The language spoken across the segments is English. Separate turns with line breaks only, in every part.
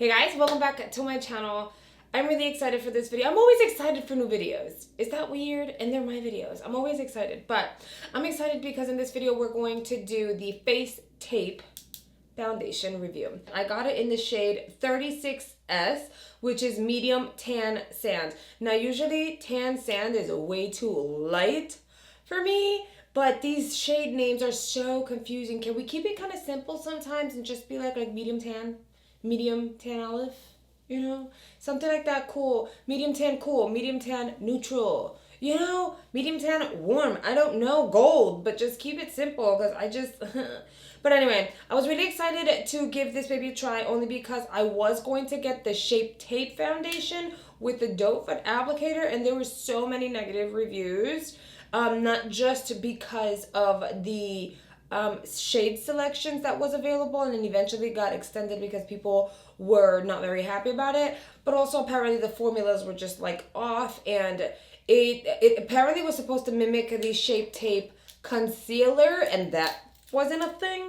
Hey guys, welcome back to my channel. I'm really excited for this video. I'm always excited for new videos. Is that weird? And they're my videos. I'm always excited, but I'm excited because in this video we're going to do the Face Tape Foundation review. I got it in the shade 36S, which is medium tan sand. Now usually tan sand is way too light for me, but these shade names are so confusing. Can we keep it kind of simple sometimes and just be like medium tan olive, you know, something like that? Cool. Medium tan cool, medium tan neutral, you know, medium tan warm, I don't know, gold, but just keep it simple because I just but anyway, I was really excited to give this baby a try only because I was going to get the Shape Tape Foundation with the doe foot applicator, and there were so many negative reviews, not just because of the shade selections that was available, and then eventually got extended because people were not very happy about it, but also apparently the formulas were just like off, and it apparently was supposed to mimic the Shape Tape concealer, and that wasn't a thing.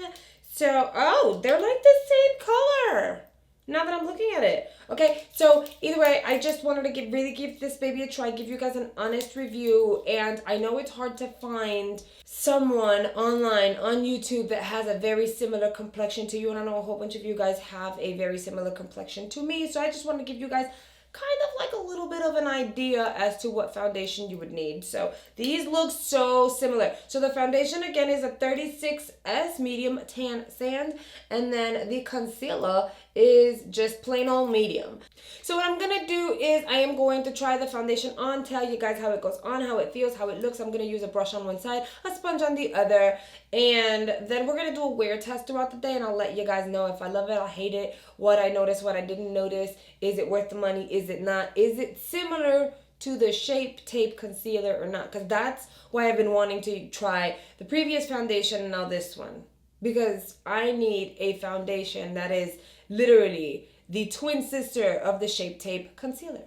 So oh, they're like the same color now that I'm looking at it. Okay, so either way, I just wanted to really give this baby a try, give you guys an honest review. And I know it's hard to find someone online on YouTube that has a very similar complexion to you, and I know a whole bunch of you guys have a very similar complexion to me, so I just want to give you guys kind of like a little bit of an idea as to what foundation you would need. So these look so similar. So the foundation again is a 36S medium tan sand, and then the concealer is just plain old medium. So what I'm gonna do is I am going to try the foundation on, tell you guys how it goes on, how it feels, how it looks. I'm gonna use a brush on one side, a sponge on the other, and then we're gonna do a wear test throughout the day, and I'll let you guys know if I love it, I hate it, what I noticed, what I didn't notice. Is it worth the money? Is it not? Is it similar to the Shape Tape concealer or not? Because that's why I've been wanting to try the previous foundation and now this one, because I need a foundation that is literally the twin sister of the Shape Tape concealer.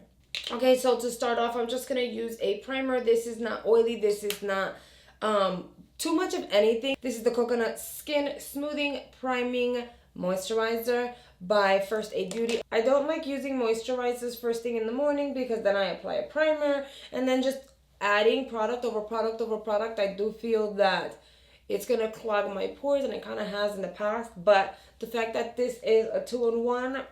Okay, so to start off, I'm just gonna use a primer. This is not oily, this is not too much of anything. This is the Coconut Skin Smoothing Priming Moisturizer by First Aid Beauty. I don't like using moisturizers first thing in the morning because then I apply a primer, and then just adding product over product over product, I do feel that it's gonna clog my pores, and it kind of has in the past. But the fact that this is a 2-in-1,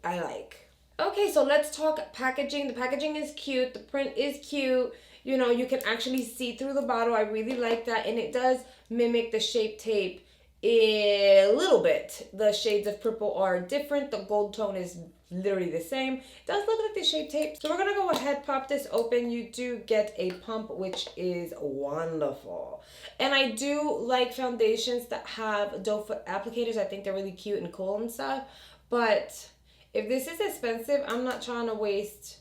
I like. Okay, so let's talk packaging. The packaging is cute, the print is cute. You know, you can actually see through the bottle. I really like that, and it does mimic the Shape Tape a little bit. The shades of purple are different. The gold tone is literally the same. It does look like the Shape Tape. So we're gonna go ahead, pop this open. You do get a pump, which is wonderful. And I do like foundations that have doe foot applicators. I think they're really cute and cool and stuff. But if this is expensive, I'm not trying to waste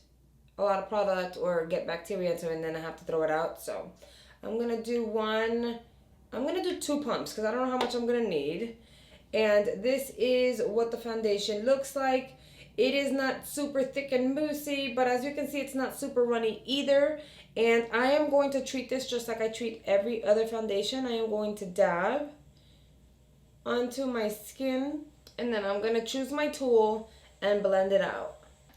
a lot of product or get bacteria into it and then I have to throw it out. So I'm gonna do two pumps because I don't know how much I'm gonna need. And this is what the foundation looks like. It is not super thick and moussey, but as you can see, it's not super runny either. And I am going to treat this just like I treat every other foundation. I am going to dab onto my skin, and then I'm gonna choose my tool and blend it out.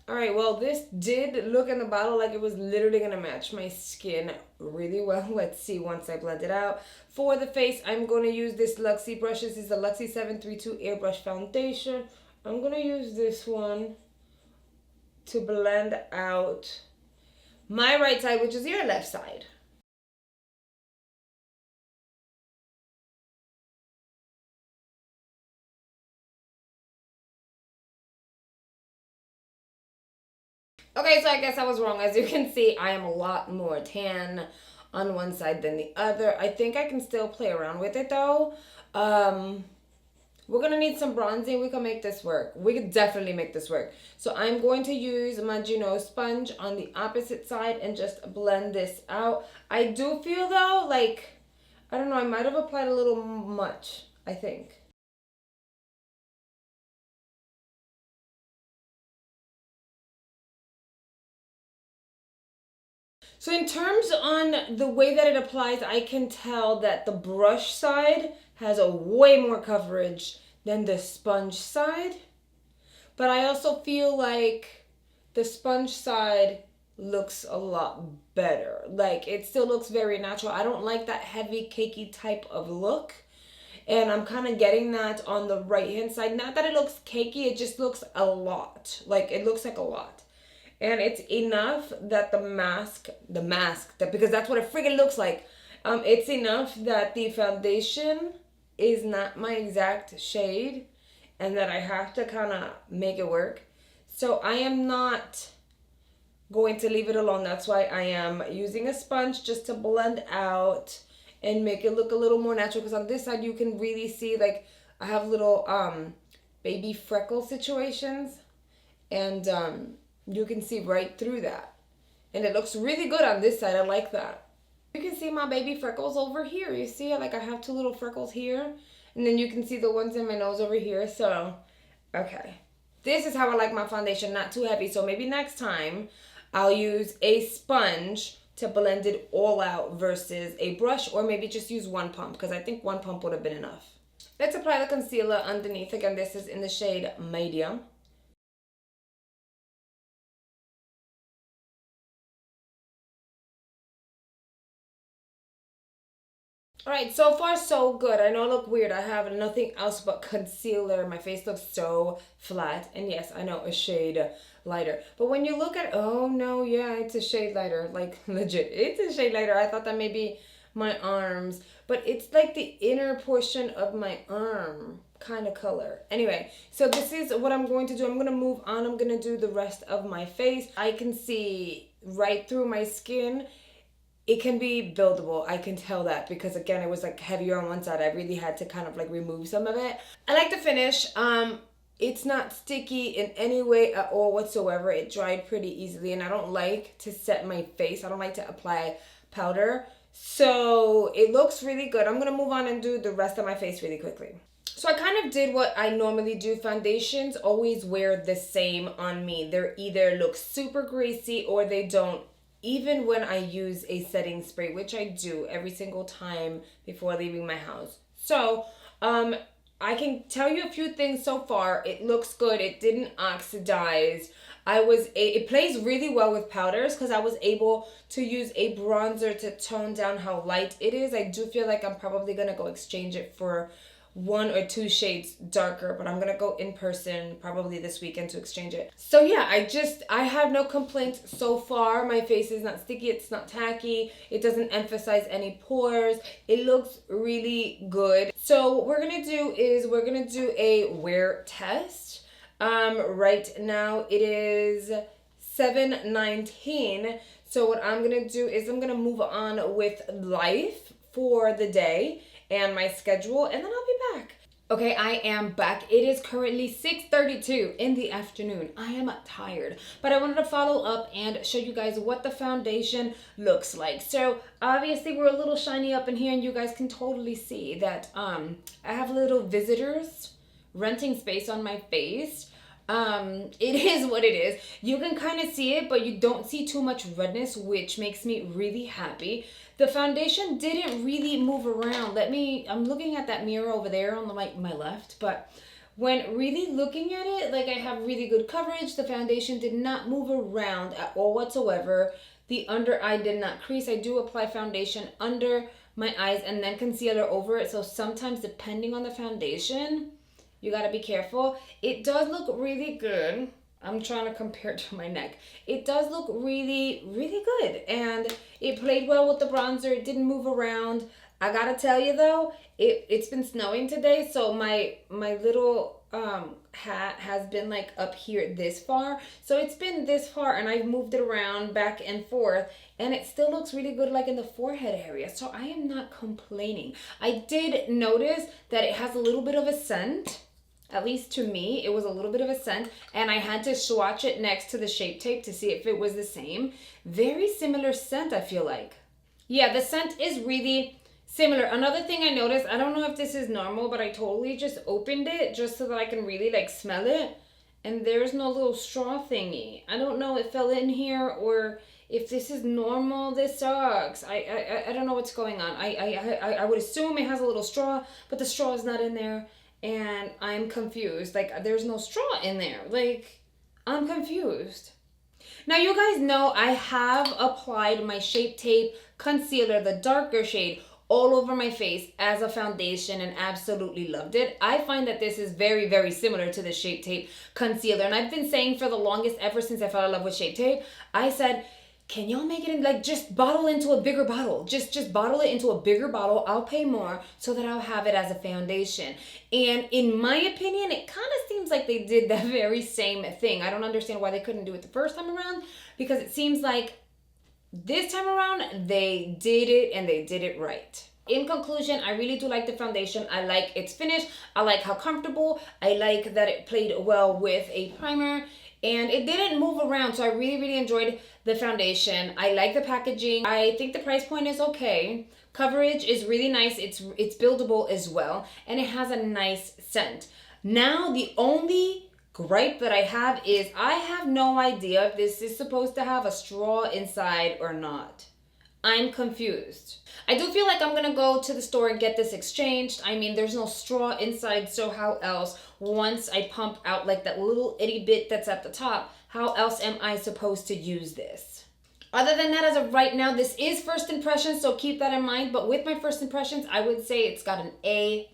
All right, well, this did look in the bottle like it was literally gonna match my skin really well. Let's see once I blend it out. For the face, I'm gonna use this Luxie brush. This is the Luxie 732 Airbrush Foundation. I'm gonna use this one to blend out my right side, which is your left side. Okay, so I guess I was wrong. As you can see, I am a lot more tan on one side than the other. I think I can still play around with it though. We're gonna need some bronzing. We can make this work. We could definitely make this work. So I'm going to use my sponge on the opposite side and just blend this out. I do feel though, like, I don't know, I might have applied a little much, I think. So in terms on the way that it applies, I can tell that the brush side has a way more coverage than the sponge side. But I also feel like the sponge side looks a lot better. Like, it still looks very natural. I don't like that heavy, cakey type of look. And I'm kind of getting that on the right hand side. Not that it looks cakey, it just looks a lot. Like, it looks like a lot. And it's enough that because that's what it friggin' looks like. It's enough that the foundation is not my exact shade and that I have to kind of make it work. So I am not going to leave it alone. That's why I am using a sponge just to blend out and make it look a little more natural. Because on this side you can really see, like, I have little baby freckle situations, and you can see right through that. And it looks really good on this side. I like that. You can see my baby freckles over here. You see, like, I have two little freckles here, and then you can see the ones in my nose over here. So, okay. This is how I like my foundation, not too heavy. So maybe next time I'll use a sponge to blend it all out versus a brush, or maybe just use one pump, because I think one pump would have been enough. Let's apply the concealer underneath. Again, this is in the shade Medium. Alright, so far so good. I know I look weird. I have nothing else but concealer. My face looks so flat. And yes, I know, a shade lighter. But when you look at, oh no, yeah, it's a shade lighter. Like, legit, it's a shade lighter. I thought that maybe my arms, but it's like the inner portion of my arm kind of color. Anyway, so this is what I'm going to do. I'm going to move on. I'm going to do the rest of my face. I can see right through my skin. It can be buildable. I can tell that because, again, it was like heavier on one side. I really had to kind of like remove some of it. I like the finish. It's not sticky in any way at all whatsoever. It dried pretty easily, and I don't like to set my face. I don't like to apply powder. So it looks really good. I'm going to move on and do the rest of my face really quickly. So I kind of did what I normally do. Foundations always wear the same on me. They're either look super greasy or they don't. Even when I use a setting spray, which I do every single time before leaving my house. So, I can tell you a few things so far. It looks good. It didn't oxidize. It plays really well with powders because I was able to use a bronzer to tone down how light it is. I do feel like I'm probably going to go exchange it for 1 or 2 shades darker, but I'm gonna go in person probably this weekend to exchange it. So yeah, I have no complaints so far. My face is not sticky, it's not tacky, it doesn't emphasize any pores. It looks really good. So what we're gonna do is we're gonna do a wear test. Right now it is 7:19. So what I'm gonna do is I'm gonna move on with life for the day and my schedule, and then I'll be back. Okay, I am back. It is currently 6:32 in the afternoon. I am tired, but I wanted to follow up and show you guys what the foundation looks like. So obviously we're a little shiny up in here, and you guys can totally see that I have little visitors renting space on my face. It is what it is. You can kind of see it, but you don't see too much redness, which makes me really happy. The foundation didn't really move around. I'm looking at that mirror over there on my left, but when really looking at it, like, I have really good coverage. The foundation did not move around at all whatsoever. The under eye did not crease. I do apply foundation under my eyes and then concealer over it. So sometimes, depending on the foundation, you gotta be careful. It does look really good. I'm trying to compare it to my neck. It does look really, really good. And it played well with the bronzer. It didn't move around. I gotta tell you though, it's been snowing today. So my little hat has been like up here this far. So it's been this far, and I've moved it around back and forth. And it still looks really good, like in the forehead area. So I am not complaining. I did notice that it has a little bit of a scent. At least to me, it was a little bit of a scent, and I had to swatch it next to the Shape Tape to see if it was the same. Very similar scent, I feel like. Yeah, the scent is really similar. Another thing I noticed, I don't know if this is normal, but I totally just opened it just so that I can really like smell it, and there's no little straw thingy. I don't know if it fell in here or if this is normal. This sucks. I don't know what's going on. I would assume it has a little straw, but the straw is not in there. and I'm confused. Like, there's no straw in there. Like, I'm confused. Now, you guys know I have applied my Shape Tape concealer, the darker shade, all over my face as a foundation and absolutely loved it. I find that this is very, very similar to the Shape Tape concealer. And I've been saying for the longest, ever since I fell in love with Shape Tape, I said, can y'all make it in, like, just bottle into a bigger bottle. Just bottle it into a bigger bottle. I'll pay more so that I'll have it as a foundation. And in my opinion, it kind of seems like they did that very same thing. I don't understand why they couldn't do it the first time around, because it seems like this time around they did it and they did it right. In conclusion, I really do like the foundation. I like its finish. I like how comfortable. I like that it played well with a primer. And it didn't move around, so I really, really enjoyed the foundation. I like the packaging. I think the price point is okay. Coverage is really nice. It's buildable as well, and it has a nice scent. Now, the only gripe that I have is I have no idea if this is supposed to have a straw inside or not. I'm confused. I do feel like I'm gonna go to the store and get this exchanged. I mean, there's no straw inside, so how else, once I pump out like that little itty bit that's at the top, how else am I supposed to use this? Other than that, as of right now, this is first impressions, so keep that in mind. But with my first impressions, I would say it's got an A+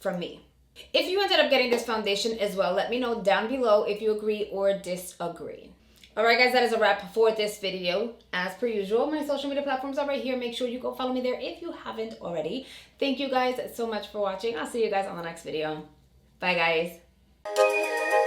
from me. If you ended up getting this foundation as well, let me know down below if you agree or disagree. Alright guys, that is a wrap for this video. As per usual, my social media platforms are right here. Make sure you go follow me there if you haven't already. Thank you guys so much for watching. I'll see you guys on the next video. Bye guys.